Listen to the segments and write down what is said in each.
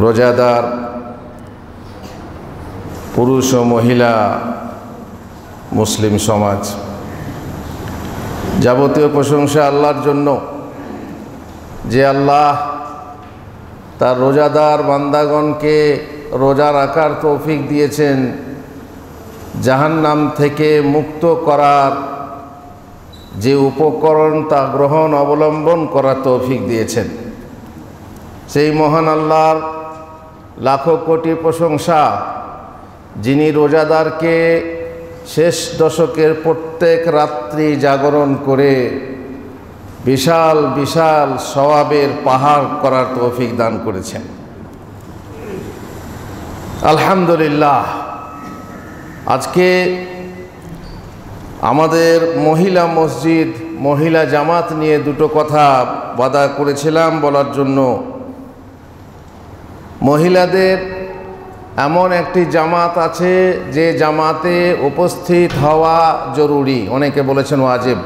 রোজাদার পুরুষ ও মহিলা মুসলিম সমাজ, যাবতীয় প্রশংসা আল্লাহর জন্য যে আল্লাহ তার রোজাদার বান্দাগণকে রোজা রাখার তৌফিক দিয়েছেন, জাহান্নাম থেকে মুক্ত করার যে উপকরণ তা গ্রহণ অবলম্বন করার তৌফিক দিয়েছেন। সেই মহান আল্লাহর লাখো কোটি প্রশংসা, যিনি রোজাদারকে শেষ দশকের প্রত্যেক রাত্রি জাগরণ করে বিশাল বিশাল সওয়াবের পাহাড় করার তৌফিক দান করেছেন। আলহামদুলিল্লাহ। আজকে আমাদের মহিলা মসজিদ, মহিলা জামাত নিয়ে দুটো কথা ওয়াদা করেছিলাম বলার জন্য। মহিলাদের এমন একটি জামাত আছে যে জামাতে উপস্থিত হওয়া জরুরি, অনেকে বলেছেন ওয়াজিব,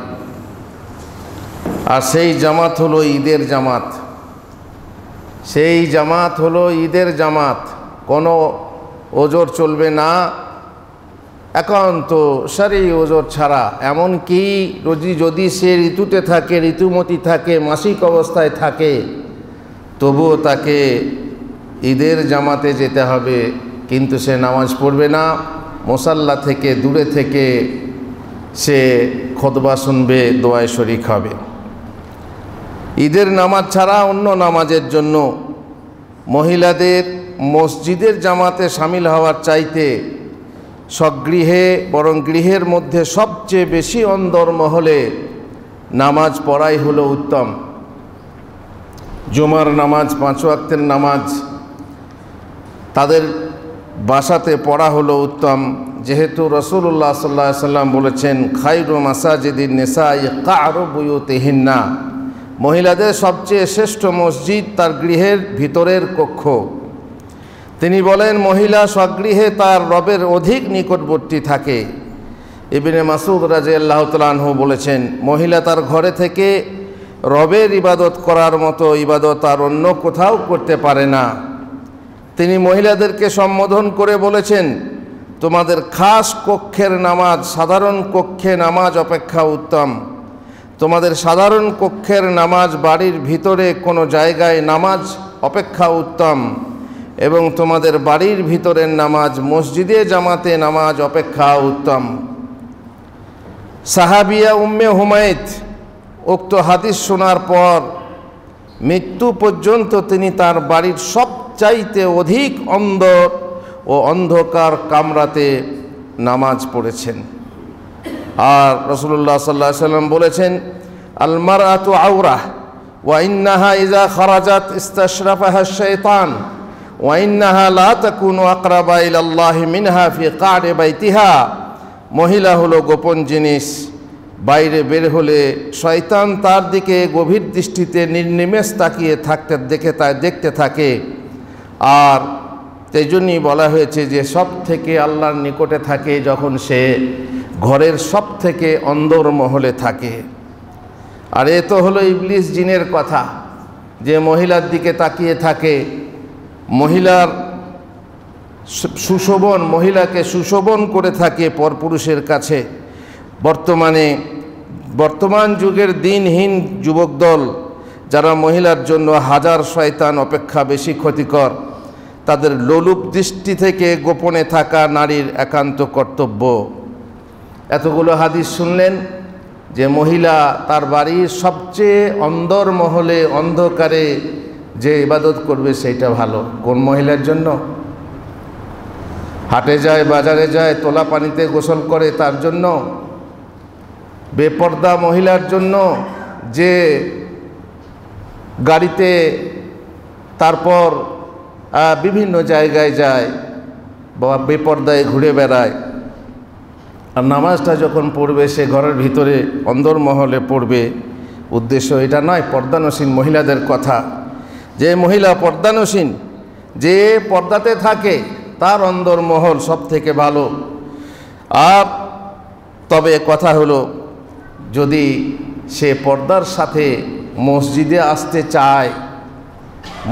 আর সেই জামাত হলো ঈদের জামাত। সেই জামাত হলো ঈদের জামাত। কোনো ওজর চলবে না, একান্ত সারি ওজর ছাড়া। এমনকি যদি সে ঋতুতে থাকে, ঋতুমতি থাকে, মাসিক অবস্থায় থাকে, তবুও তাকে ঈদের জামাতে যেতে হবে। কিন্তু সে নামাজ পড়বে না, মুসাল্লা থেকে দূরে থেকে সে খুতবা শুনবে, দোয়ায় শরীক হবে। ঈদের নামাজ ছাড়া অন্য নামাজের জন্য মহিলাদের মসজিদের জামাতে শামিল হওয়ার চাইতে স্বগৃহে বরং গৃহের মধ্যে সবচেয়ে বেশি অন্দরমহলে নামাজ পড়াই হলো উত্তম। জুমার নামাজ, 5 ওয়াক্তের নামাজ তাদের বাসাতে পড়া হলো উত্তম, যেহেতু রাসূলুল্লাহ সাল্লাল্লাহু আলাইহি ওয়াসাল্লাম বলেছেন, খায়রু মাসাজিদিন নিসাই কা'রু বুয়ুতিহিন্না, মহিলাদের সবচেয়ে শ্রেষ্ঠ মসজিদ তার গৃহের ভিতরের কক্ষ। তিনি বলেন, মহিলা স্বগৃহে তার রবের অধিক নিকটবর্তী থাকে। ইবনে মাসউদ রাদিয়াল্লাহু তাআলা আনহু বলেছেন, মহিলা তার ঘরে থেকে রবের ইবাদত করার মতো ইবাদত আর অন্য কোথাও করতে পারে না। তিনি মহিলাদেরকে সম্বোধন করে বলেছেন, তোমাদের খাস কক্ষের নামাজ সাধারণ কক্ষে নামাজ অপেক্ষা উত্তম। তোমাদের সাধারণ কক্ষের নামাজ বাড়ির ভিতরে কোনো জায়গায় নামাজ অপেক্ষা উত্তম, এবং তোমাদের বাড়ির ভিতরের নামাজ মসজিদে জামাতে নামাজ অপেক্ষা উত্তম। সাহাবিয়া উম্মে হুমায়ত উক্ত হাদিস শোনার পর মৃত্যু পর্যন্ত তিনি তার বাড়ির সবচাইতে অধিক অন্ধকার কামরাতে নামাজ পড়েছেন। আর রাসূলুল্লাহ সাল্লাল্লাহু আলাইহি ওয়াসাল্লাম বলেছেন, আল মারআতু আওরাহ ওয়া ইন্নাহা ইযা খারাজাত ইস্তাশরাফাহা আশ-শাইতান ওয়া ইন্নাহা লা তাকুনু আকরাবা ইলাল্লাহি মিনহা ফি কা'রি বাইতিহা। মহিলা হলো গোপন জিনিস, বাইরে বের হলে শয়তান তার দিকে গভীর দৃষ্টিতে নির্নিমেষ তাকিয়ে দেখতে থাকে। আর সেই জন্যই বলা হয়েছে যে সব থেকে আল্লাহর নিকটে থাকে যখন সে ঘরের সব থেকে অন্দরমহলে থাকে। আর এ তো হলো ইবলিস জিনের কথা, যে মহিলার দিকে তাকিয়ে থাকে। মহিলার সুশোভন, মহিলাকে সুশোভন করে থাকে পরপুরুষের কাছে। বর্তমান যুগের দিনহীন যুবক দল, যারা মহিলার জন্য হাজার শয়তান অপেক্ষা বেশি ক্ষতিকর, তাদের লোলুপ দৃষ্টি থেকে গোপনে থাকা নারীর একান্ত কর্তব্য। এতগুলো হাদিস শুনলেন যে মহিলা তার বাড়ির সবচেয়ে অন্দরমহলে অন্ধকারে যে ইবাদত করবে সেইটা ভালো। কোন মহিলার জন্য? হাটে যায়, বাজারে যায়, তোলা পানিতে গোসল করে তার জন্য? বেপর্দা মহিলার জন্য, যে গাড়িতে তারপর বিভিন্ন জায়গায় যায় বা বেপর্দায় ঘুরে বেড়ায়? আর নামাজটা যখন পড়বে সে ঘরের ভিতরে অন্দরমহলে পড়বে, উদ্দেশ্য এটা নয়। পর্দানসীন মহিলাদের কথা, যে মহিলা পর্দানসীন, যে পর্দাতে থাকে, তার অন্দরমহল সব থেকে ভালো। আর তবে কথা হলো, যদি সে পর্দার সাথে মসজিদে আসতে চায়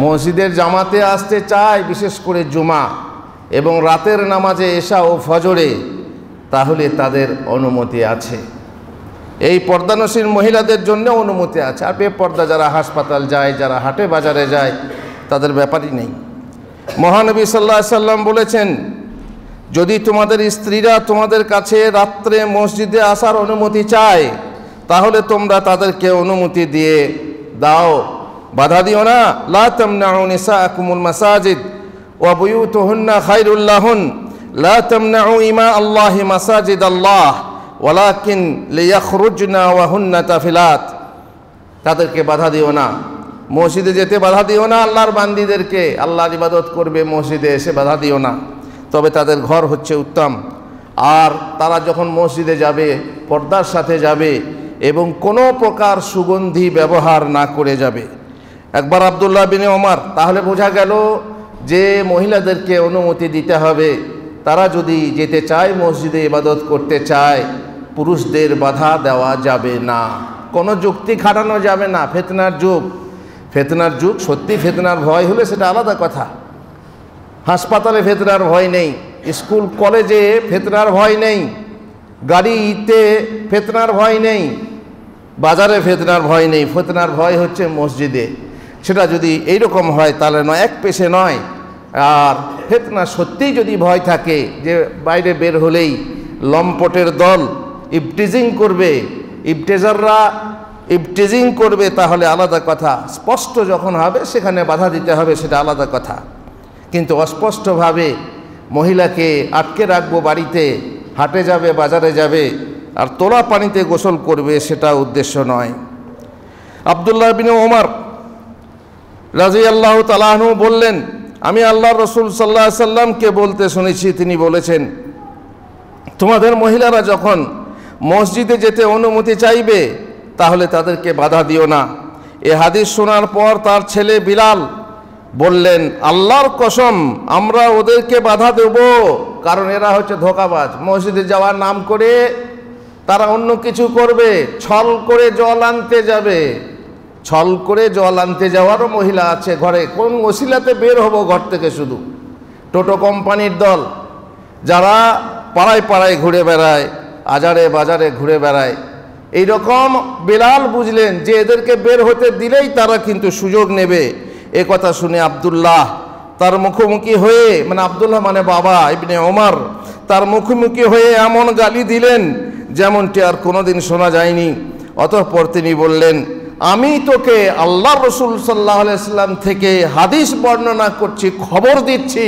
মসজিদের জামাতে আসতে চায়, বিশেষ করে জুমা এবং রাতের নামাজে এশা ও ফজরে, তাহলে তাদের অনুমতি আছে। এই পর্দানশীল মহিলাদের জন্য অনুমতি আছে। আর বেপর্দা যারা হাসপাতাল যায়, যারা হাটে বাজারে যায়, তাদের ব্যাপারই নেই। মহানবী সাল্লাল্লাহু আলাইহি সাল্লাম বলেছেন, যদি তোমাদের স্ত্রীরা তোমাদের কাছে রাত্রে মসজিদে আসার অনুমতি চায়, তাহলে তোমরা তাদেরকে অনুমতি দিয়ে দাও, বাধা দিও না। লা তামনাউ নিসাআকুমুল মাসাজিদ ওয়া বুয়ুতুহুন্না খায়রুল লাহুন লা তামনাউ ইমা আল্লাহি মাসাজিদ আল্লাহ ওয়ালাকিন লিয়াখরুজনা ওয়া হুন্না তাফিলাত। তাদেরকে বাধা দিও না, মসজিদে যেতে বাধা দিও না। আল্লাহর বান্দীদেরকে, আল্লাহর ইবাদত করবে মসজিদে এসে বাধা দিও না, তবে তাদের ঘর হচ্ছে উত্তম। আর তারা যখন মসজিদে যাবে পর্দার সাথে যাবে এবং কোনো প্রকার সুগন্ধি ব্যবহার না করে যাবে। একবার আব্দুল্লাহ বিন ওমর, তাহলে বোঝা গেল যে মহিলাদেরকে অনুমতি দিতে হবে। তারা যদি যেতে চায়, মসজিদে ইবাদত করতে চায়, পুরুষদের বাধা দেওয়া যাবে না, কোনো যুক্তি খাটানো যাবে না। ফিতনার যুগ, সত্যি ফিতনার ভয় হলে সেটা আলাদা কথা। হাসপাতালে ফিতনার ভয় নেই, স্কুল কলেজে ফিতনার ভয় নেই, গাড়িতে ফিতনার ভয় নেই, বাজারে ফিতনার ভয় নেই। ফিতনার ভয় হচ্ছে মসজিদে। সেটা যদি এইরকম হয় তাহলে নয়, এক পেশে নয়। আর ফিতনা সত্যিই যদি ভয় থাকে যে বাইরে বের হলেই লম্পটের দল ইবটিজিং করবে, ইবটেজাররা ইবটিজিং করবে, তাহলে আলাদা কথা। স্পষ্ট যখন হবে সেখানে বাধা দিতে হবে, সেটা আলাদা কথা। কিন্তু অস্পষ্টভাবে মহিলাকে আটকে রাখবো বাড়িতে, হাটে যাবে, বাজারে যাবে, আর তোলা পানিতে গোসল করবে, সেটা উদ্দেশ্য নয়। আব্দুল্লাহ বিন ওমর রাদিয়াল্লাহু তাআলা আনহু বললেন, আমি আল্লাহর রাসূল সাল্লাল্লাহু আলাইহি সাল্লামকে বলতে শুনেছি, তিনি বলেছেন, তোমাদের মহিলারা যখন মসজিদে যেতে অনুমতি চাইবে, তাহলে তাদেরকে বাধা দিও না। এ হাদিস শোনার পর তার ছেলে বিলাল বললেন, আল্লাহর কসম, আমরা ওদেরকে বাধা দেব, কারণ এরা হচ্ছে ধোঁকাবাজ। মসজিদে যাওয়ার নাম করে তারা অন্য কিছু করবে, ছল করে জল আনতে যাবে। ছল করে জল আনতে যাওয়ারও মহিলা আছে ঘরে। কোন ওসিলাতে বের হবো ঘর থেকে? শুধু টোটো কোম্পানির দল, যারা পাড়ায় পাড়ায় ঘুরে বেড়ায়, আজারে বাজারে ঘুরে বেড়ায়। এই রকম বিলাল বুঝলেন যে এদেরকে বের হতে দিলেই তারা কিন্তু সুযোগ নেবে। এ কথা শুনে আব্দুল্লাহ তার মুখোমুখি হয়ে, মানে আব্দুল্লাহ মানে বাবা ইবনে ওমর, তার মুখোমুখি হয়ে এমন গালি দিলেন যেমনটি আর কোনোদিন শোনা যায়নি। অতঃপর তিনি বললেন, আমি তোকে আল্লাহর রাসূল সাল্লাল্লাহু আলাইহি ওয়াসাল্লাম থেকে হাদিস বর্ণনা করছি, খবর দিচ্ছি,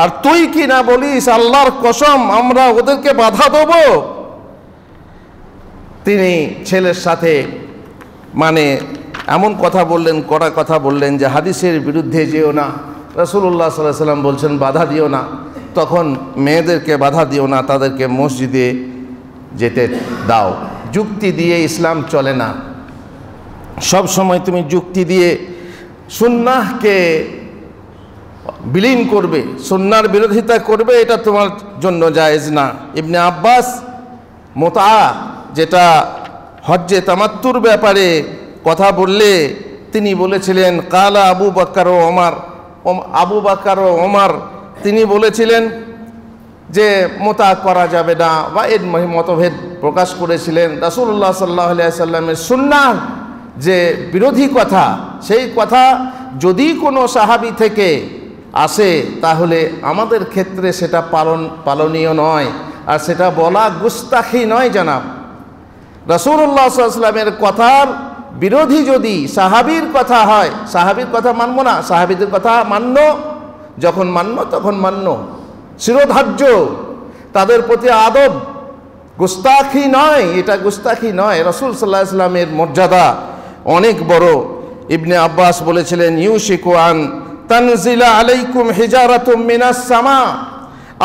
আর তুই কি না বলিস আল্লাহর কসম আমরা ওদেরকে বাধা দেব? তিনি ছেলের সাথে মানে এমন কথা বললেন, কড়া কথা বললেন যে হাদিসের বিরুদ্ধে যেও না। রাসূলুল্লাহ সাল্লাল্লাহু আলাইহি ওয়াসাল্লাম বলছেন বাধা দিও না, তখন মেয়েদেরকে বাধা দিও না, তাদেরকে মসজিদে যেতে দাও। যুক্তি দিয়ে ইসলাম চলে না। সব সময় তুমি যুক্তি দিয়ে সুন্নাহকে বিলীন করবে, সুন্নাহর বিরোধিতা করবে, এটা তোমার জন্য জায়েজ না। ইবনে আব্বাস মুতা, যেটা হজ্জে তামাত্তুর ব্যাপারে কথা বললে তিনি বলেছিলেন, কালা আবু বকর ও ওমর, আবু বকর ও ওমর তিনি বলেছিলেন যে মুতা করা যাবে না, বা এর মতভেদ প্রকাশ করেছিলেন। রাসূলুল্লাহ সাল্লাল্লাহু আলাইহি ওয়াসাল্লামের সুন্নাহ যে বিরোধী কথা, সেই কথা যদি কোনো সাহাবী থেকে আসে তাহলে আমাদের ক্ষেত্রে সেটা পালনীয় নয়, আর সেটা বলা গুস্তাখি নয়। জানাব, রাসূলুল্লাহ সাল্লাল্লাহু আলাইহি ওয়াসাল্লামের কথার বিরোধী যদি সাহাবীর কথা হয়, সাহাবীর কথা মানব না, সাহাবীদের কথা মান্য, যখন মান্য তখন মান্য, শিরোধার্য, তাদের প্রতি আদব, গুস্তাখি নয়, এটা গুস্তাখি নয়। রাসূল সাল্লাল্লাহু আলাইহি ওয়াসাল্লামের মর্যাদা অনেক বড়। ইবনে আব্বাস বলেছিলেন, ইউশিকু আন তানজিলা আলাইকুম হিজারাতুম মিনাস সামা,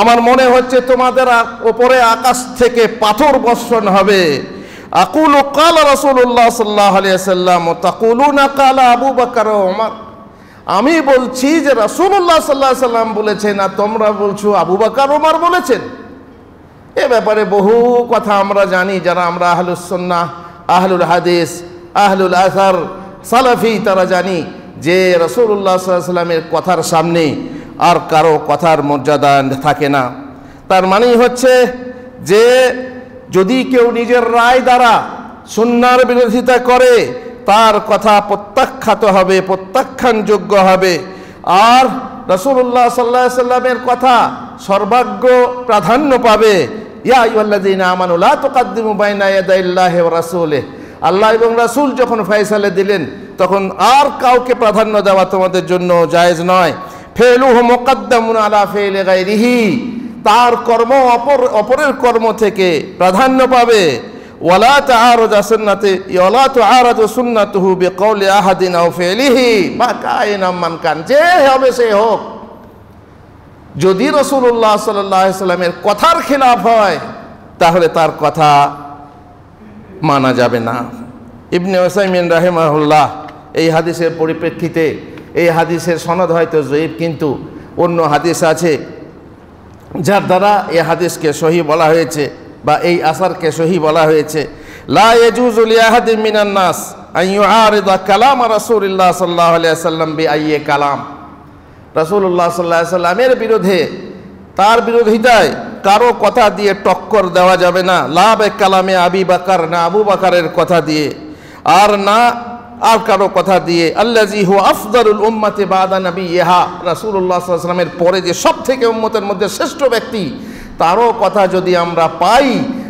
আমার মনে হচ্ছে তোমাদের উপরে আকাশ থেকে পাথর বর্ষণ হবে। আকুলু কালা রাসূলুল্লাহ সাল্লাল্লাহু আলাইহি ওয়াসাল্লাম ওয়া তাকুলুনা কালা আবু বকর ওয়া ওমর, আমি বলছি যে রাসূলুল্লাহ সাল্লাল্লাহু আলাইহি ওয়াসাল্লাম বলেছেন, আর তোমরা বলছো আবু বকর ওমর বলেছেন। এ ব্যাপারে বহু কথা আমরা জানি, যারা আমরা আহলুস সুন্নাহ, আহলুল হাদিস, আহলুল আসার, সালাফি, তারা জানি যে রাসূলুল্লাহ সাল্লাল্লাহু আলাইহি ওয়াসাল্লামের কথার সামনে আর কারো কথার মর্যাদা থাকে না। তার মানেই হচ্ছে যে যদি কেউ নিজের রায় দ্বারা সুন্নাহর বিরোধিতা করে তার কথা প্রত্যাখ্যাত হবে, প্রত্যাখ্যানযোগ্য হবে। আর রাসূলুল্লাহ সাল্লাল্লাহু আলাইহি ওয়াসাল্লামের কথা সর্বাগ্র প্রাধান্য পাবে। ইয়া আইয়ুহাল্লাযীনা আমানু লা তুকদ্দিমু বাইনা ইয়াদাইল্লাহি ওয়া রাসূলিহি, আল্লাহ এবং রাসূল যখন ফয়সালা দিলেন তখন আর কাউকে প্রাধান্য দেওয়া তোমাদের জন্য জায়েজ নয়। ফেলুহু মুকদ্দামুন আলা ফেইলি গায়রিহি, তার কর্ম অপরের কর্ম থেকে প্রাধান্য পাবে। ওয়ালা তাআরুযু সুন্নাতি ওয়ালা তুআরাদু সুন্নাতুহু বিকাউলি আহাদিন আও ফিলিহি মা কায়িনা মান কান, যে হবে সে হোক, যদি রাসূলুল্লাহ সাল্লাল্লাহু আলাইহি ওয়াসাল্লামের কথার খেলাফ হয় তাহলে তার কথা মানা যাবে না। ইবনে উসাইমিন রাহিমাহুল্লাহ এই হাদিসের পরিপ্রেক্ষিতে, এই হাদিসের সনদ হয়তো যঈফ, কিন্তু অন্য হাদিস আছে যার দ্বারা এই হাদিসকে সহি বলা হয়েছে বা এই আসারকে সহি বলা হয়েছে। লা ইয়াজুজু লিআহাদিন মিনান নাস আন ইউআরিদা কালাম রাসূলিল্লাহ সাল্লাল্লাহু আলাইহি ওয়াসাল্লাম বিআইয়ি কালাম, রাসূলুল্লাহ সাল্লাল্লাহু আলাইহি ওয়াসাল্লামের বিরুদ্ধে, তার বিরোধিতায় কারো কথা দিয়ে টক্কর দেওয়া যাবে না। লা বে কালামে আবি বকর, না আবু বকরের কথা দিয়ে, আর না আর কারো কথা দিয়ে। আল্লাযী হুয়া আফদালুল উম্মতি বাদা নবিয়্যিহা, রাসূলুল্লাহ সাল্লাল্লাহু আলাইহি ওয়াসাল্লামের পরে যে সবথেকে উম্মতের মধ্যে শ্রেষ্ঠ ব্যক্তি, তারও কথা যদি আমরা পাই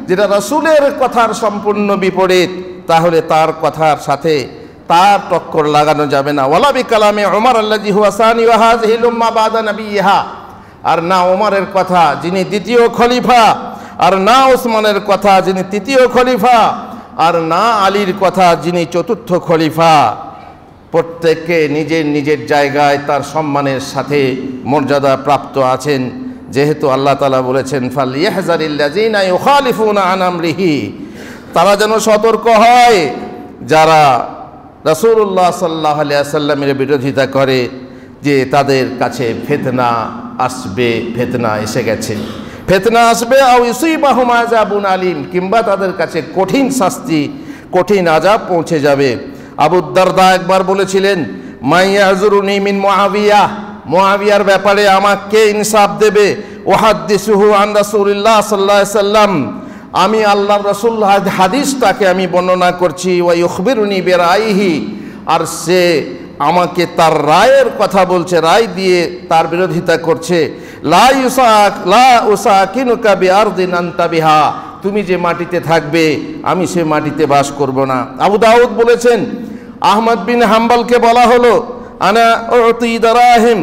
যেটা রাসূলের কথার সম্পূর্ণ বিপরীত, তাহলে তার কথার সাথে তার টক্কর লাগানো যাবে না। ওয়ালা বি কালামে ওমর আল্লাযী হুয়া সানি ওয়া হাযিহিল উম্মাহ বাদা নবিয়্যিহা, আর না ওমরের কথা যিনি দ্বিতীয় খলিফা, আর না ওসমানের কথা যিনি তৃতীয় খলিফা, আর না আলীর কথা যিনি চতুর্থ খলিফা। প্রত্যেককে নিজের নিজের জায়গায় তার সম্মানের সাথে মর্যাদা প্রাপ্ত আছেন। যেহেতু আল্লাহ তাআলা বলেছেন ফালইয়াহযারিল্লাযীনা ইউখালিফুনা আন আমরিহি, তারা যেন সতর্ক হয় যারা রাসূলুল্লাহ সাল্লাল্লাহু আলাইহি ওয়াসাল্লামের বিরোধিতা করে, যে তাদের কাছে ফিতনা আসবে, ফিতনা এসে গেছে, ফিতনা আসবে। আও ইউসিবাহুম আযাবুন আলীম, কিংবা তাদের কাছে কঠিন শাস্তি, কঠিন আযাব পৌঁছে যাবে। আবু দারদা একবার বলেছিলেন মাইয়াজুরুনি মিন মুআবিয়া, মুআবিয়ার ব্যাপারে আমাকে ইনসাফ দেবে। ওয়াহাদ্দিসুহু আন রাসূলিল্লাহ সাল্লাল্লাহু আলাইহি ওয়াসাল্লাম, আমি আল্লাহর রাসূল হাদিস তাকে আমি বর্ণনা করছি। ওয়া ইউখবিরুনি বিরাইহি, আর সে আমাকে তার রায়ের কথা বলছে, রায় দিয়ে তার বিরোধিতা করছে। লা উসাকিনুকা বিআরদিন আনতা বিহা, তুমি যে মাটিতে থাকবে আমি সে মাটিতে বাস করব না। আবু দাউদ বলেছেন আহমদ বিন হাম্বলকে বলা হলো আনা উতি দারাহিম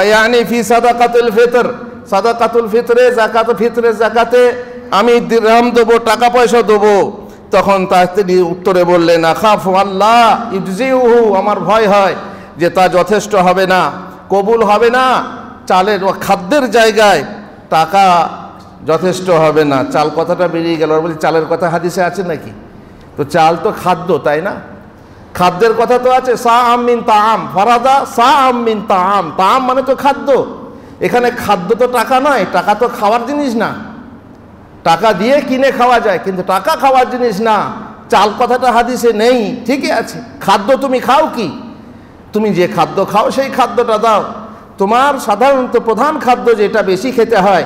ইয়ানি ফি সাদাকাতুল ফিতর, সাদাকাতুল ফিতরে যাকাতুল ফিতরে যাকাতে আমি দিরহাম দেবো, টাকা পয়সা দেবো। তখন তিনি উত্তরে বললেন আখাফু আল্লাহ ইউজিউহু, আমার ভয় হয় যে তা যথেষ্ট হবে না, কবুল হবে না, চালের ও খাদ্যের জায়গায় টাকা যথেষ্ট হবে না। চাল কথাটা বেরিয়ে গেল, বলি চালের কথা হাদিসে আছে নাকি? তো চাল তো খাদ্য, তাই না? খাদ্যের কথা তো আছে, সা আম মিন তাআম, ফারাদা সা আম মিন তাআম, তাআম মানে তো খাদ্য। এখানে খাদ্য তো টাকা নয়, টাকা তো খাওয়ার জিনিস না, টাকা দিয়ে কিনে খাওয়া যায়, কিন্তু টাকা খাওয়ার জিনিস না। চাল কথাটা হাদিসে নেই, ঠিকই আছে। খাদ্য তুমি খাও কি? তুমি যে খাদ্য খাও সেই খাদ্যটা দাও। তোমার সাধারণত প্রধান খাদ্য যেটা বেশি খেতে হয়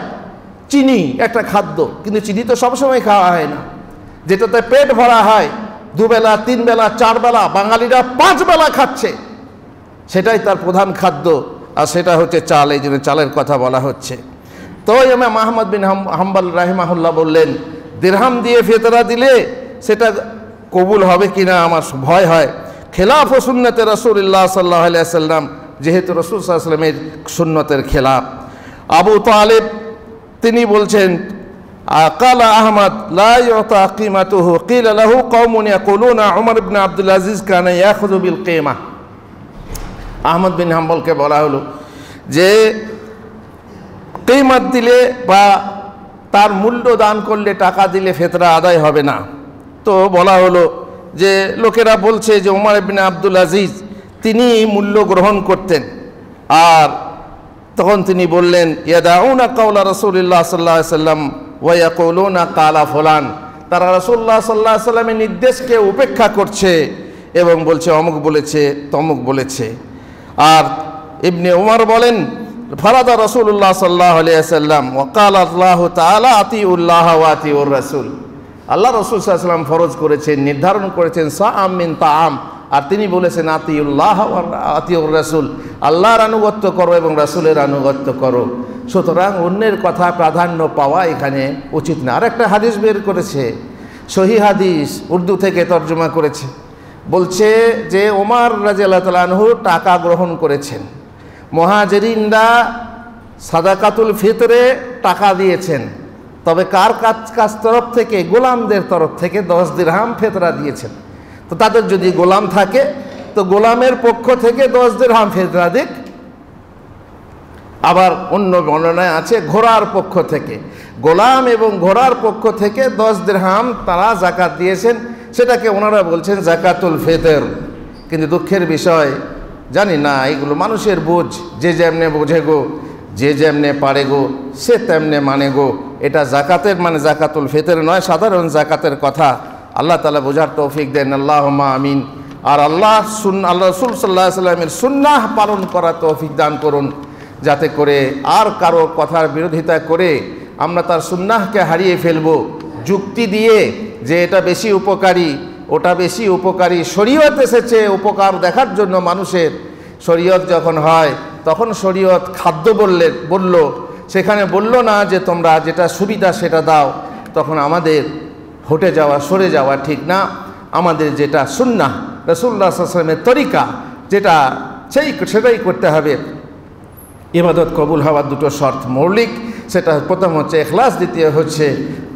চিনি, একটা খাদ্য, কিন্তু চিনি তো সবসময় খাওয়া হয় না। যেটাতে পেট ভরা হয়, দুবেলা, তিন বেলা, চার বেলা, বাঙালিরা 5 বেলা খাচ্ছে, সেটাই তার প্রধান খাদ্য, আর সেটা হচ্ছে চাল। এই জন্য চালের কথা বলা হচ্ছে। তো ইমাম আহমদ বিন হাম্বল রাহিমাহুল্লাহ বললেন দিরহাম দিয়ে ফিতরা দিলে সেটা কবুল হবে কিনা আমার ভয় হয়। খেলাফ ও সুন্নতে রাসূলুল্লাহ সাল্লাল্লাহু আলাইহি ওয়াসাল্লাম, যেহেতু রাসূল সাল্লাল্লাহু আলাইহি ওয়াসাল্লামের সুন্নতের খেলাফ। আবু তালিব তিনি বলছেন কালা আহমদ লা ইউতা কিমাতুহু কিলা লাহু কওমুন ইয়াকুলুনা উমর ইবনে আব্দুল আজিজ কানা ইয়াখুযু বিল কিমা। আহমদ বিন হাম্বলকে বলা হলো যে কিমাত দিলে বা তার মূল্য দান করলে, টাকা দিলে ফিতরা আদায় হবে না। তো বলা হলো যে লোকেরা বলছে যে উমর ইবনে আব্দুল আজিজ তিনি মূল্য গ্রহণ করতেন। আর তখন তিনি বললেন ইয়াদাউনা কাওলা রাসূলুল্লাহ সাল্লাল্লাহু আলাইহি ওয়াসাল্লাম ওয়া ইয়াকুলুনা কালা ফুলান, তারা রাসূলুল্লাহ সাল্লাল্লাহু আলাইহি ওয়াসাল্লামের নির্দেশকে উপেক্ষা করছে এবং বলছে অমুক বলেছে তমুক বলেছে। আর ইবনে উমর বলেন, ফারাদা রাসূলুল্লাহ সাল্লাল্লাহু আলাইহি ওয়াসাল্লাম ওয়া ক্বালা আল্লাহু তাআলা আতিউল্লাহ ওয়া আতিউর রাসূল। আল্লাহ রাসূল সাল্লাল্লাহু আলাইহি ওয়াসাল্লাম ফরজ করেছেন, নির্ধারণ করেছেন সাআম মিন তাআম, আর তিনি বলেছেন আতিউল্লাহ ওয়া আতিউর রাসূল, আল্লাহর আনুগত্য করো এবং রাসূলের আনুগত্য করো। সুতরাং অন্যের কথা প্রাধান্য পাওয়া এখানে উচিত না। আরেকটা হাদিস বের করেছে, সহিহ হাদিস, উর্দু থেকে তর্জমা করেছে, বলছে যে ওমর রাদিয়াল্লাহু তাআলা আনহু টাকা গ্রহণ করেছেন, মুহাজিরিনরা সাদাকাতুল ফিতরে টাকা দিয়েছেন, তবে কার কাছ তরফ থেকে? গোলামদের তরফ থেকে 10 দিরহাম ফিতরা দিয়েছেন। তো তাদের যদি গোলাম থাকে তো গোলামের পক্ষ থেকে 10 দিরহাম ফিতরা দিক। আবার অন্য বর্ণনায় আছে ঘোড়ার পক্ষ থেকে, গোলাম এবং ঘোড়ার পক্ষ থেকে 10 দিরহাম তারা যাকাত দিয়েছেন, সেটাকে ওনারা বলছেন যাকাতুল ফিতর। কিন্তু দুঃখের বিষয়, জানি না এগুলো মানুষের বুঝ, যে যেমনে বোঝে গো, যে যেমনে পারে গো, সে তেমনে মানে গো। এটা জাকাতের মানে জাকাতুল ফিতর নয়, সাধারণ জাকাতের কথা। আল্লাহ তাআলা বোঝার তৌফিক দেন, আল্লাহুম্মা আমিন। আর আল্লাহ রাসূল সাল্লাল্লাহু আলাইহি ওয়াসাল্লামের সুন্নাহ পালন করার তৌফিক দান করুন, যাতে করে আর কারো কথার বিরোধিতা করে আমরা তার সুন্নাহকে হারিয়ে ফেলব যুক্তি দিয়ে যে এটা বেশি উপকারী, ওটা বেশি উপকারী। শরীয়ত এসেছে উপকার দেখার জন্য মানুষের, শরীয়ত যখন হয় তখন শরীয়ত খাদ্য বলল, সেখানে বলল না যে তোমরা যেটা সুবিধা সেটা দাও। তখন আমাদের হটে যাওয়া, সরে যাওয়া ঠিক না। আমাদের যেটা সুন্নাহ, রাসূলুল্লাহ সাল্লাল্লাহু আলাইহি ওয়াসাল্লামের তরিকা, যেটা সেটাই করতে হবে। ইবাদত কবুল হওয়ার দুটো শর্ত মৌলিক, সেটা প্রথম হচ্ছে ইখলাস, দ্বিতীয় হচ্ছে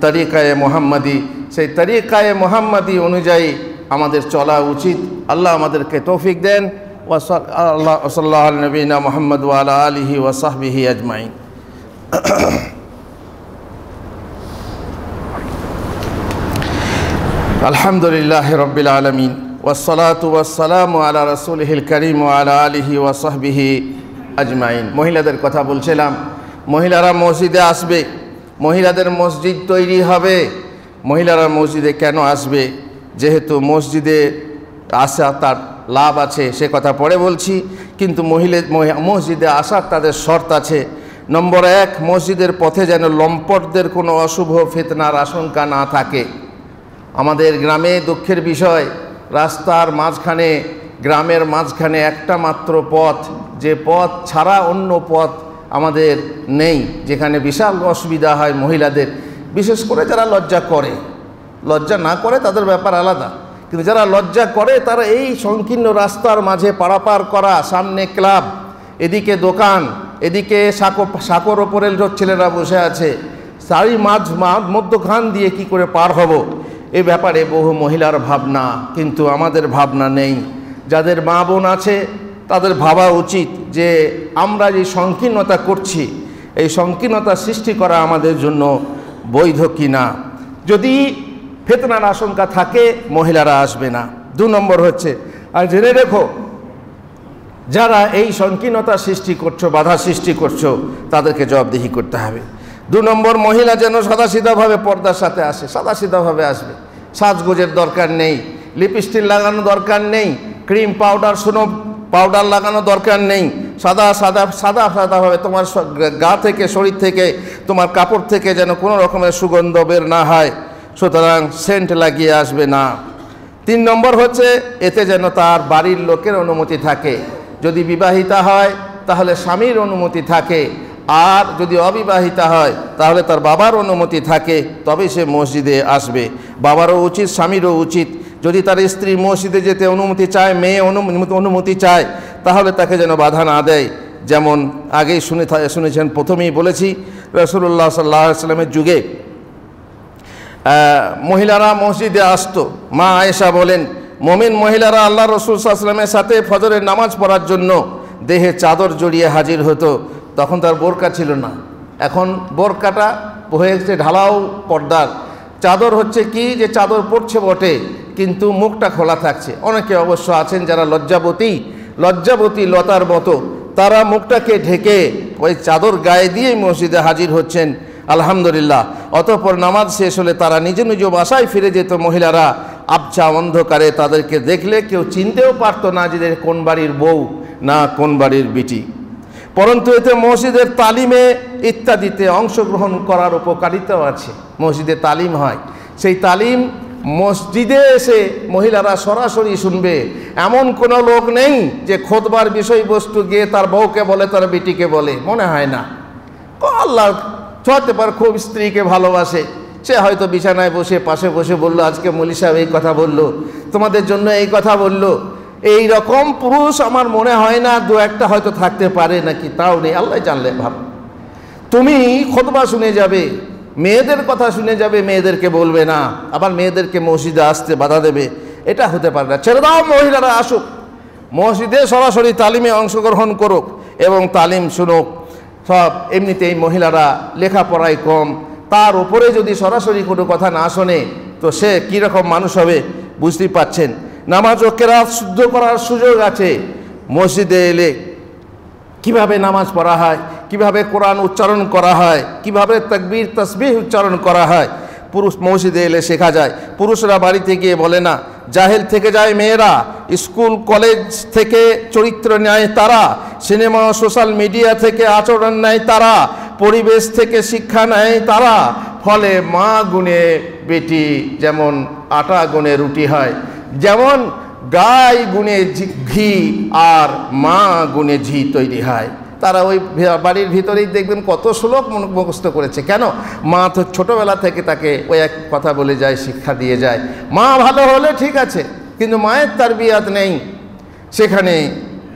তরিকায়ে মুহাম্মাদি। সেই তরিকায়ে মুহাম্মাদি অনুযায়ী আমাদের চলা উচিত। আল্লাহ আমাদেরকে তৌফিক দেন। সাল্লাল্লাহু আলা নবিয়িনা মুহাম্মদ ওয়া আলা আলিহি ওয়া সাহবিহি আজমাইন। আলহামদুলিল্লাহি রাব্বিল আলামিন ওয়াসসালাতু ওয়াসসালামু আলা রাসূলিহিল কারীম ওয়া আলা আলিহি ওয়া সাহবিহি আজমাইন। মহিলাদের কথা বলছিলাম, মহিলারা মসজিদে আসবে, মহিলাদের মসজিদ তৈরি হবে। মহিলারা মসজিদে কেন আসবে? যেহেতু মসজিদে আসা তার লাভ আছে, সে কথা পরে বলছি। কিন্তু মসজিদে আসার তাদের শর্ত আছে। নম্বর 1, মসজিদের পথে যেন লম্পটদের কোনো অশুভ ফিতনার আশঙ্কা না থাকে। আমাদের গ্রামে দুঃখের বিষয়, রাস্তার মাঝখানে, গ্রামের মাঝখানে একটা মাত্র পথ, যে পথ ছাড়া অন্য পথ আমাদের নেই, যেখানে বিশাল অসুবিধা হয় মহিলাদের। বিশেষ করে যারা লজ্জা করে, লজ্জা না করে তাদের ব্যাপার আলাদা, কিন্তু যারা লজ্জা করে তারা এই সংকীর্ণ রাস্তার মাঝে পারাপার করা, সামনে ক্লাব, এদিকে দোকান, এদিকে সাঁকোর ওপরে ছেলেরা বসে আছে, সারি মধ্যখান দিয়ে কি করে পার হব, এ ব্যাপারে বহু মহিলার ভাবনা, কিন্তু আমাদের ভাবনা নেই। যাদের মা বোন আছে তাদের ভাবা উচিত যে আমরা যে সংকীর্ণতা করছি, এই সংকীর্ণতা সৃষ্টি করা আমাদের জন্য বৈধ কিনা। যদি ফিতনার আশঙ্কা থাকে মহিলারা আসবে না। 2 নম্বর হচ্ছে, আর জেনে রেখো, যারা এই সংকীর্ণতা সৃষ্টি করছো, বাধা সৃষ্টি করছো, তাদেরকে জবাবদিহি করতে হবে। 2 নম্বর, মহিলা যেন সাদাসিধাভাবে পর্দার সাথে আসে, সাদাসিধাভাবে আসবে। সাজগোজের দরকার নেই, লিপস্টিক লাগানো দরকার নেই, ক্রিম পাউডার পাউডার লাগানো দরকার নেই। সাদাভাবে তোমার গা থেকে, শরীর থেকে, তোমার কাপড় থেকে যেন কোনো রকমের সুগন্ধ বের না হয়, সুতরাং সেন্ট লাগিয়ে আসবে না। 3 নম্বর হচ্ছে, এতে যেন তার বাড়ির লোকের অনুমতি থাকে। যদি বিবাহিতা হয় তাহলে স্বামীর অনুমতি থাকে, আর যদি অবিবাহিতা হয় তাহলে তার বাবার অনুমতি থাকে, তবে সে মসজিদে আসবে। বাবারও উচিত, স্বামীরও উচিত। যদি তার স্ত্রী মসজিদে যেতে অনুমতি চায়, মেয়ে অনুমতি চায়, তাহলে তাকে যেন বাধা না দেয়। যেমন আগেই শুনেছেন, প্রথমেই বলেছি, রাসূলুল্লাহ সাল্লাল্লাহু আলাইহি ওয়াসাল্লামের যুগে মহিলারা মসজিদে আসতো। মা আয়েশা বলেন, মুমিন মহিলারা আল্লাহ রাসূল সাল্লাল্লাহু আলাইহি ওয়াসাল্লামের সাথে ফজরের নামাজ পড়ার জন্য দেহে চাদর জড়িয়ে হাজির হতো। তখন তার বোরকা ছিল না, এখন বোরকাটা হয়েছে ঢালাও পর্দার। চাদর হচ্ছে কি, যে চাদর পড়ছে বটে কিন্তু মুখটা খোলা থাকছে। অনেকে অবশ্য আছেন যারা লজ্জাবতী লতার মতো, তারা মুখটাকে ঢেকে ওই চাদর গায়ে দিয়েই মসজিদে হাজির হচ্ছেন। আলহামদুলিল্লাহ। অতঃপর নামাজ শেষ হলে তারা নিজ নিজ বাসায় ফিরে যেত মহিলারা, আবছা অন্ধকারে তাদেরকে দেখলে কেউ চিনতেও পারতো না যে কোন বাড়ির বউ না কোন বাড়ির বিটি। পরন্তু এতে মসজিদের তালিমে ইত্যাদিতে অংশগ্রহণ করার উপকারিতাও আছে। মসজিদে তালিম হয়, সেই তালিম মসজিদে এসে মহিলারা সরাসরি শুনবে। এমন কোনো লোক নেই যে খুতবার বিষয়বস্তু গিয়ে তার বউকে বলে, তার বিটিকে বলে, মনে হয় না। আল্লাহ হতে পারে খুব স্ত্রীকে ভালোবাসে, সে হয়তো বিছানায় বসে পাশে বসে বলল, আজকে মৌলী সাহেব এই কথা বললো, তোমাদের জন্য এই কথা বললো। এই রকম পুরুষ আমার মনে হয় না, দু একটা হয়তো থাকতে পারে নাকি, তাও নেই, আল্লাহ জানলে ভালো। তুমি খুতবা শুনে যাবে, মেয়েদের কথা শুনে যাবে, মেয়েদেরকে বলবে না, আবার মেয়েদেরকে মসজিদে আসতে বাধা দেবে, এটা হতে পারে না। ছেড়ে দাও, মহিলারা আসুক, মসজিদে সরাসরি তালিমে অংশগ্রহণ করুক এবং তালিম শুনুক। সব এমনিতেই মহিলারা লেখাপড়ায় কম, তার উপরে যদি সরাসরি কোনো কথা না শোনে তো সে কীরকম মানুষ হবে বুঝতেই পাচ্ছেন। নামাজ ও কেরাত শুদ্ধ করার সুযোগ আছে। মসজিদে এলে কিভাবে নামাজ পড়া হয়, কিভাবে কোরআন উচ্চারণ করা হয়, কিভাবে তাকবীর তাসবিহ উচ্চারণ করা হয়, পুরুষ মসজিদে এলে শেখা যায়। পুরুষরা বাড়িতে গিয়ে বলে না, জাহেল থেকে যায় মেয়েরা, স্কুল কলেজ থেকে চরিত্র নেয় তারা, সিনেমা সোশ্যাল মিডিয়া থেকে আচরণ নেয় তারা, পরিবেশ থেকে শিক্ষা নেয় তারা। ফলে মা গুণে বেটি যেমন আটা গুণে রুটি হয়, যেমন গাই গুণে ঘি আর মা গুণে ঝি তৈরি হয়। তারা ওই বাড়ির ভিতরেই দেখবেন কত শ্লোক মুখস্থ করেছে। কেন? মা তো ছোটোবেলা থেকে তাকে ওই এক কথা বলে যায়, শিক্ষা দিয়ে যায়। মা ভালো হলে ঠিক আছে, কিন্তু মায়ের তারবিয়াত নেই, সেখানে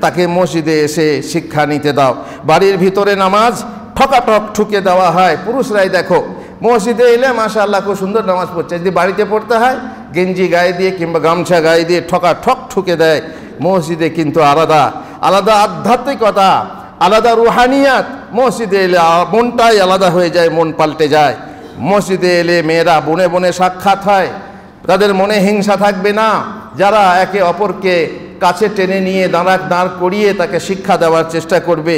তাকে মসজিদে এসে শিক্ষা নিতে দাও। বাড়ির ভিতরে নামাজ ঠকাঠক ঠুকে দেওয়া হয়। পুরুষরাই দেখো মসজিদে এলে মাশাআল্লাহ খুব সুন্দর নামাজ পড়ছে, যদি বাড়িতে পড়তে হয় গেঞ্জি গায়ে দিয়ে কিংবা গামছা গায়ে দিয়ে ঠকাঠক ঠুকে দেয়। মসজিদে কিন্তু আলাদা আলাদা আধ্যাত্মিকতা, আলাদা রুহানিয়াত। মসজিদে এলে মনটাই আলাদা হয়ে যায়, মন পাল্টে যায়। মসজিদে এলে মেয়েরা বনে বনে সাক্ষাৎ হয়, তাদের মনে হিংসা থাকবে না। যারা একে অপরকে কাছে টেনে নিয়ে দাঁড় করিয়ে তাকে শিক্ষা দেওয়ার চেষ্টা করবে,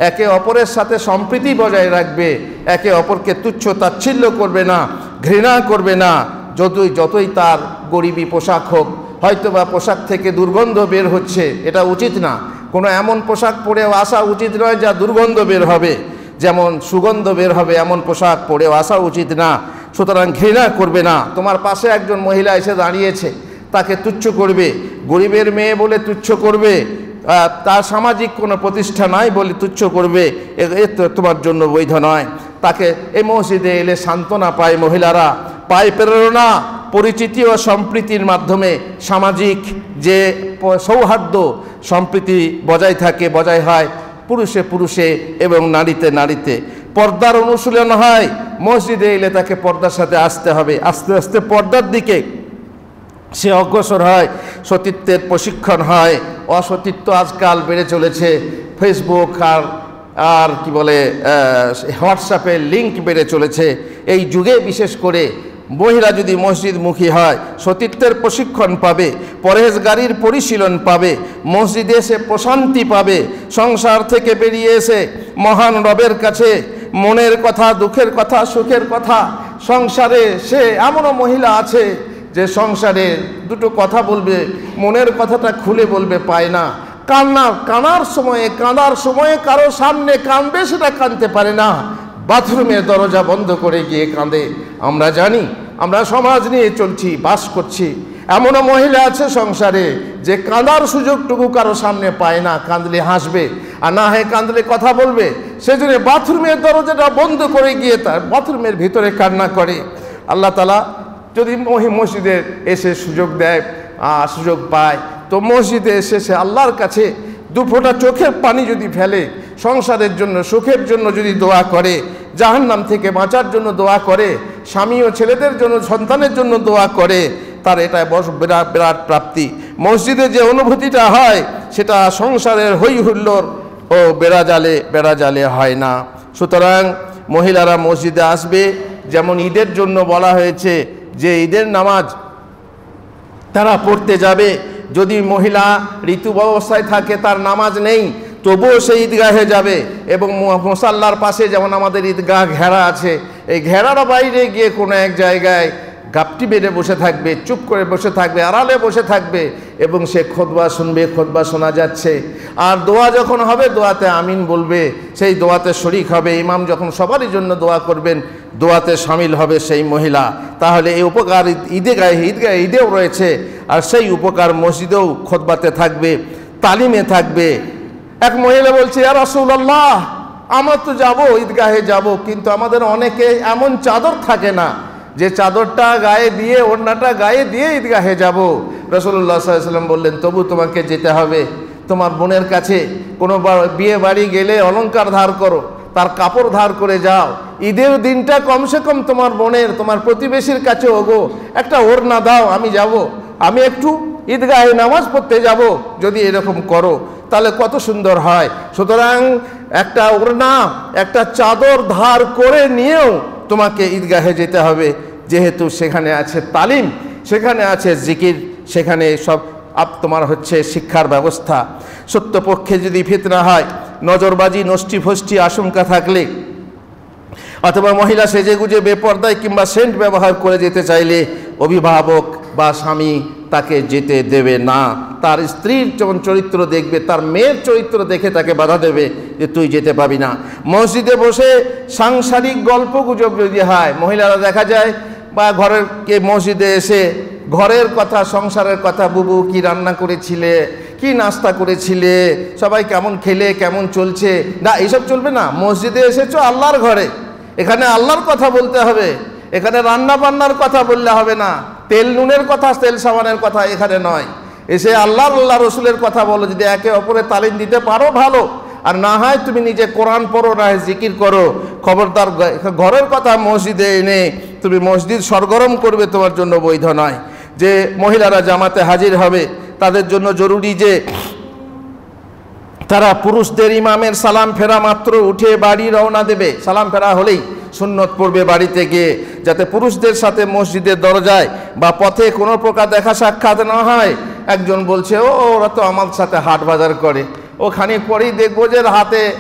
একে অপরের সাথে সম্প্রীতি বজায় রাখবে, একে অপরকে তুচ্ছ তাচ্ছিল্য করবে না, ঘৃণা করবে না। যতই তার গরিবী পোশাক হোক, হয়তো বা পোশাক থেকে দুর্গন্ধ বের হচ্ছে, এটা উচিত না। কোনো এমন পোশাক পরেও আসা উচিত নয় যা দুর্গন্ধ বের হবে, যেমন সুগন্ধ বের হবে এমন পোশাক পরেও আসা উচিত না। সুতরাং ঘৃণা করবে না। তোমার পাশে একজন মহিলা এসে দাঁড়িয়েছে, তাকে তুচ্ছ করবে, গরিবের মেয়ে বলে তুচ্ছ করবে, তার সামাজিক কোনো প্রতিষ্ঠা নাই বলে তুচ্ছ করবে, এ তো তোমার জন্য বৈধ নয়। তাকে এই মসজিদে এলে সান্ত্বনা পায় মহিলারা, পায় প্রেরণা, পরিচিতি ও সম্প্রীতির মাধ্যমে সামাজিক যে সৌহার্দ্য সম্প্রীতি বজায় থাকে, বজায় হয় পুরুষে পুরুষে এবং নারীতে নারীতে। পর্দার অনুশীলন হয়। মসজিদে এলে তাকে পর্দার সাথে আসতে হবে, আস্তে আস্তে পর্দার দিকে সে অগ্রসর হয়। সতীত্বের প্রশিক্ষণ হয়। অসতীত্ব আজকাল বেড়ে চলেছে, ফেসবুক আর কি বলে হোয়াটসঅ্যাপের লিঙ্ক বেড়ে চলেছে। এই যুগে বিশেষ করে মহিলা যদি মসজিদমুখী হয়, সতীত্বের প্রশিক্ষণ পাবে, পরহেজগারির পরিশীলন পাবে, মসজিদে এসে প্রশান্তি পাবে, সংসার থেকে বেরিয়ে এসে মহান রবের কাছে মনের কথা, দুঃখের কথা, সুখের কথা, সংসারে সে এমনও মহিলা আছে যে সংসারে দুটো কথা বলবে, মনের কথাটা খুলে বলবে পায় না। কাঁদার সময়ে কারো সামনে কাঁদবে, সেটা কাঁদতে পারে না, বাথরুমের দরজা বন্ধ করে গিয়ে কাঁদে। আমরা জানি, আমরা সমাজ নিয়ে চলছি, বাস করছি। এমনও মহিলা আছে সংসারে যে কাঁদার সুযোগটুকু কারো সামনে পায় না, কাঁদলে হাসবে আর না হয় কাঁদলে কথা বলবে, সেজন্য বাথরুমের দরজাটা বন্ধ করে গিয়ে তার বাথরুমের ভিতরে কান্না করে। আল্লাহ তাআলা যদি মসজিদে এসে সুযোগ দেয়, সুযোগ পায়, তো মসজিদে এসে সে আল্লাহর কাছে দু ফোঁটা চোখের পানি যদি ফেলে, সংসারের জন্য, সুখের জন্য যদি দোয়া করে, জাহান্নাম থেকে বাঁচার জন্য দোয়া করে, স্বামী ও ছেলেদের জন্য, সন্তানের জন্য দোয়া করে, তার এটা বিরাট বিরাট প্রাপ্তি। মসজিদে যে অনুভূতিটা হয় সেটা সংসারের হই হুল্লোড় ও বেড়াজালে হয় না। সুতরাং মহিলারা মসজিদে আসবে। যেমন ঈদের জন্য বলা হয়েছে যে ঈদের নামাজ তারা পড়তে যাবে। যদি মহিলা ঋতু অবস্থায় থাকে, তার নামাজ নেই, তবুও সে ঈদগাহে যাবে এবং মুসাল্লার পাশে যেমন আমাদের ঈদগাহ ঘেরা আছে, এই ঘেরার বাইরে গিয়ে কোনো এক জায়গায় গাপটি বেড়ে বসে থাকবে, চুপ করে বসে থাকবে, আড়ালে বসে থাকবে এবং সে খুতবা শুনবে, খুতবা শোনা যাচ্ছে। আর দোয়া যখন হবে দোয়াতে আমিন বলবে, সেই দোয়াতে শরিক হবে। ইমাম যখন সবারই জন্য দোয়া করবেন দোয়াতে শামিল হবে সেই মহিলা। তাহলে এই উপকার ঈদেও রয়েছে, আর সেই উপকার মসজিদেও খুতবাতে থাকবে, তালিমে থাকবে। এক মহিলা বলছে, ইয়া রাসূলুল্লাহ, আমরা তো যাব, ঈদগাহে যাব, কিন্তু আমাদের অনেকে এমন চাদর থাকে না যে চাদরটা গায়ে দিয়ে, ওড়নাটা গায়ে দিয়ে ঈদগাহে যাব। রাসূলুল্লাহ সাল্লাল্লাহু আলাইহি ওয়াসাল্লাম বললেন, তবু তোমাকে যেতে হবে। তোমার বোনের কাছে কোনো বিয়ে বাড়ি গেলে অলংকার ধার করো, তার কাপড় ধার করে যাও। ঈদের দিনটা কমসে কম তোমার বোনের, তোমার প্রতিবেশীর কাছে ওগো একটা ওড়না দাও, আমি যাব, আমি একটু ঈদগাহে নামাজ পড়তে যাব। যদি এরকম করো তাহলে কত সুন্দর হয়। সুতরাং একটা ওড়না, একটা চাদর ধার করে নিয়েও তোমাকে ঈদগাহে যেতে হবে, যেহেতু সেখানে আছে তালিম, সেখানে আছে জিকির, সেখানে সব তোমার হচ্ছে শিক্ষার ব্যবস্থা। সত্যপক্ষে যদি ফিতনা হয়, নজরবাজি, নষ্টি ফষ্টি আশঙ্কা থাকলে, অথবা মহিলা সেজেগুজে বেপর্দায় কিংবা সেন্ট ব্যবহার করে যেতে চাইলে অভিভাবক বা স্বামী তাকে যেতে দেবে না। তার স্ত্রীর যেমন চরিত্র দেখবে, তার মেয়ের চরিত্র দেখে তাকে বাধা দেবে যে তুই যেতে পাবি না। মসজিদে বসে সাংসারিক গল্প গুজব যদি হয়, মহিলারা দেখা যায় বা ঘরের কে মসজিদে এসে ঘরের কথা, সংসারের কথা, বুবু কি রান্না করেছিলে, কি নাস্তা করেছিলে, সবাই কেমন খেলে, কেমন চলছে, না এইসব চলবে না। মসজিদে এসেছো আল্লাহর ঘরে, এখানে আল্লাহর কথা বলতে হবে, এখানে রান্না বান্নার কথা বললে হবে না, তেল নুনের কথা, তেল সাবানের কথা এখানে নয়। এসে আল্লাহ রসুলের কথা বলো। যদি একে অপরে তালিম দিতে পারো ভালো, আর না হয় তুমি নিজে কোরআন পড়ো, না হয় জিকির করো। খবরদার ঘরের কথা মসজিদে এনে তুমি মসজিদ সরগরম করবে তোমার জন্য বৈধ নয়। যে মহিলারা জামাতে হাজির হবে তাদের জন্য জরুরি যে তারা পুরুষদের ইমামের সালাম ফেরা মাত্র উঠে বাড়ি রওনা দেবে। সালাম ফেরা হলেই সুন্নত পড়বে বাড়িতে গিয়ে, যাতে পুরুষদের সাথে মসজিদের দরজায় বা পথে কোনো প্রকার দেখা সাক্ষাৎ না হয়। একজন বলছে, ওরা তো আমার সাথে হাট বাজার করে, ওখানে পরেই দেখবো যে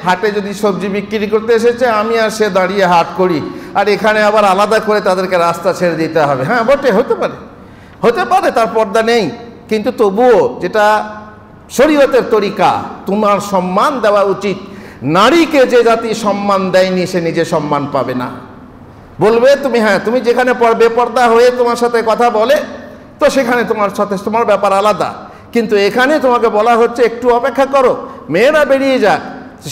হাটে যদি সবজি বিক্রি করতে এসেছে, আমি আর সে দাঁড়িয়ে হাট করি, আর এখানে আবার আলাদা করে তাদেরকে রাস্তা ছেড়ে দিতে হবে। হ্যাঁ বটে, হতে পারে তার পর্দা নেই, কিন্তু তবুও যেটা শরীয়তের তরিকা, তোমার সম্মান দেওয়া উচিত। নারীকে যে জাতি সম্মান দেয়নি সে নিজে সম্মান পাবে না। বলবে তুমি, হ্যাঁ তুমি যেখানে বেপর্দা হয়ে তোমার সাথে কথা বলে, তো সেখানে তোমার সাথে তোমার ব্যাপার আলাদা, কিন্তু এখানে তোমাকে বলা হচ্ছে একটু অপেক্ষা করো, মেয়েরা বেরিয়ে যাক,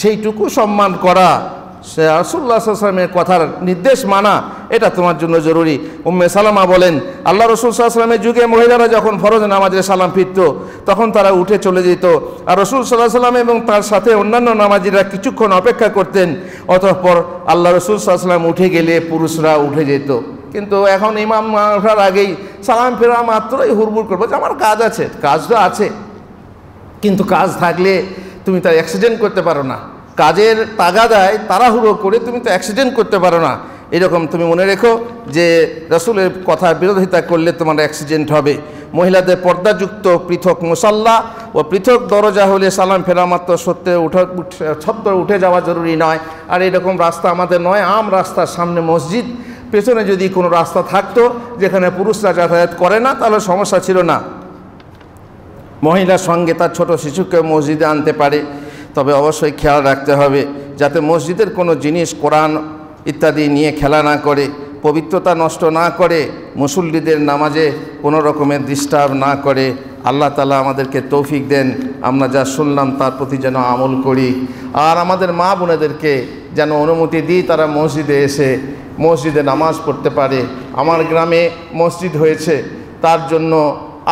সেইটুকু সম্মান করা, রাসূলুল্লাহ সাল্লাল্লাহু আলাইহি ওয়াসাল্লামের কথার নির্দেশ মানা, এটা তোমার জন্য জরুরি। উম্মে সালামা বলেন, আল্লাহ রাসূল সাল্লাল্লাহু আলাইহি ওয়াসাল্লামের যুগে মহিলারা যখন ফরজ নামাজের সালাম ফিরত, তখন তারা উঠে চলে যেত, আর রাসূল সাল্লাল্লাহু আলাইহি ওয়াসাল্লাম এবং তার সাথে অন্যান্য নামাজিরা কিছুক্ষণ অপেক্ষা করতেন। অতঃপর আল্লাহ রাসূল সাল্লাল্লাহু আলাইহি ওয়াসাল্লাম উঠে গেলে পুরুষরা উঠে যেত। কিন্তু এখন ইমাম ওঠার আগেই সালাম ফেরা মাত্রই হুড়বুড় করবো যে আমার কাজ আছে। কাজ তো আছে, কিন্তু কাজ থাকলে তুমি তার অ্যাক্সিডেন্ট করতে পারো না। কাজের তাগাদায় তাড়াহুড়ো করে তুমি তো অ্যাক্সিডেন্ট করতে পারো না। এরকম তুমি মনে রেখো যে রাসূলের কথার বিরোধিতা করলে তোমার অ্যাক্সিডেন্ট হবে। মহিলাদের পর্দাযুক্ত পৃথক মুসাল্লা ও পৃথক দরজা হলে সালাম ফেরা মাত্র ছত্র উঠে যাওয়া জরুরি নয়। আর এরকম রাস্তা আমাদের নয়, আম রাস্তার সামনে মসজিদ, পেছনে যদি কোনো রাস্তা থাকতো যেখানে পুরুষরা যাতায়াত করে না তাহলে সমস্যা ছিল না। মহিলার সঙ্গে তার ছোট শিশুকে মসজিদে আনতে পারে, তবে অবশ্যই খেয়াল রাখতে হবে যাতে মসজিদের কোনো জিনিস, কোরআন ইত্যাদি নিয়ে খেলা না করে, পবিত্রতা নষ্ট না করে, মুসল্লিদের নামাজে কোনো রকমের ডিস্টার্ব না করে। আল্লাহ তাআলা আমাদেরকে তৌফিক দেন, আমরা যা শুনলাম তার প্রতি যেন আমল করি, আর আমাদের মা বোনেদেরকে যেন অনুমতি দিই তারা মসজিদে এসে মসজিদে নামাজ পড়তে পারে। আমার গ্রামে মসজিদ হয়েছে, তার জন্য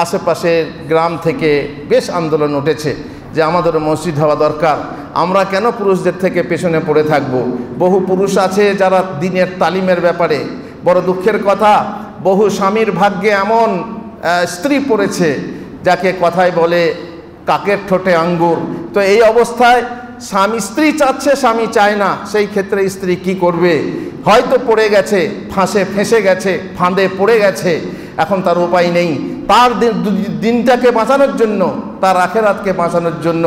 আশেপাশের গ্রাম থেকে বেশ আন্দোলন উঠেছে যে আমাদের মসজিদ হওয়া দরকার। আমরা কেন পুরুষদের থেকে পেছনে পড়ে থাকব? বহু পুরুষ আছে যারা দ্বীনের তালিমের ব্যাপারে, বড় দুঃখের কথা, বহু স্বামীর ভাগ্যে এমন স্ত্রী পড়েছে যাকে কথায় বলে কাকের ঠোঁটে আঙ্গুর। তো এই অবস্থায় স্ত্রী চাচ্ছে, স্বামী চায় না, সেই ক্ষেত্রে স্ত্রী কি করবে? হয়তো পড়ে গেছে, ফেঁসে গেছে, ফাঁদে পড়ে গেছে, এখন তার উপায় নেই। তার দিনটাকে বাঁচানোর জন্য, তার আখেরাতকে বাঁচানোর জন্য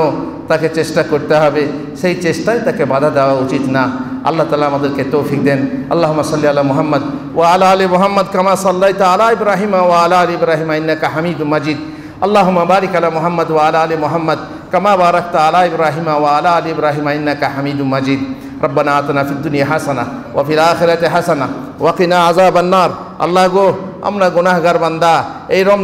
তাকে চেষ্টা করতে হবে। সেই চেষ্টায় তাকে বাধা দেওয়া উচিত না। আল্লাহ তাআলা আমাদেরকে তৌফিক দেন। আল্লাহুম্মা সাল্লি আলা মুহাম্মদ ওয়া আলা আলি মুহাম্মদ কামা সাল্লাইতা আলা ইব্রাহিম ওয়া আলা আলি ইব্রাহিম ইন্নাকা হামিদুম মাজিদ। আল্লাহুম্মা বারিক আলা মুহাম্মদ ওয়া আলা আলি মুহাম্মদ কামা বারাকতা আলা ইব্রাহিম ওয়া আলা আলি ইব্রাহিম ইন্নাকা হামিদুম মাজিদ। রব্বানা আতিনা ফিদ দুনিয়া হাসানাহ ওয়া ফিল আখিরাতি হাসানাহ ওয়া কিনা আযাবান নার। আল্লাহ গো, আমরা গুনাহগার বান্দা, এই রমজান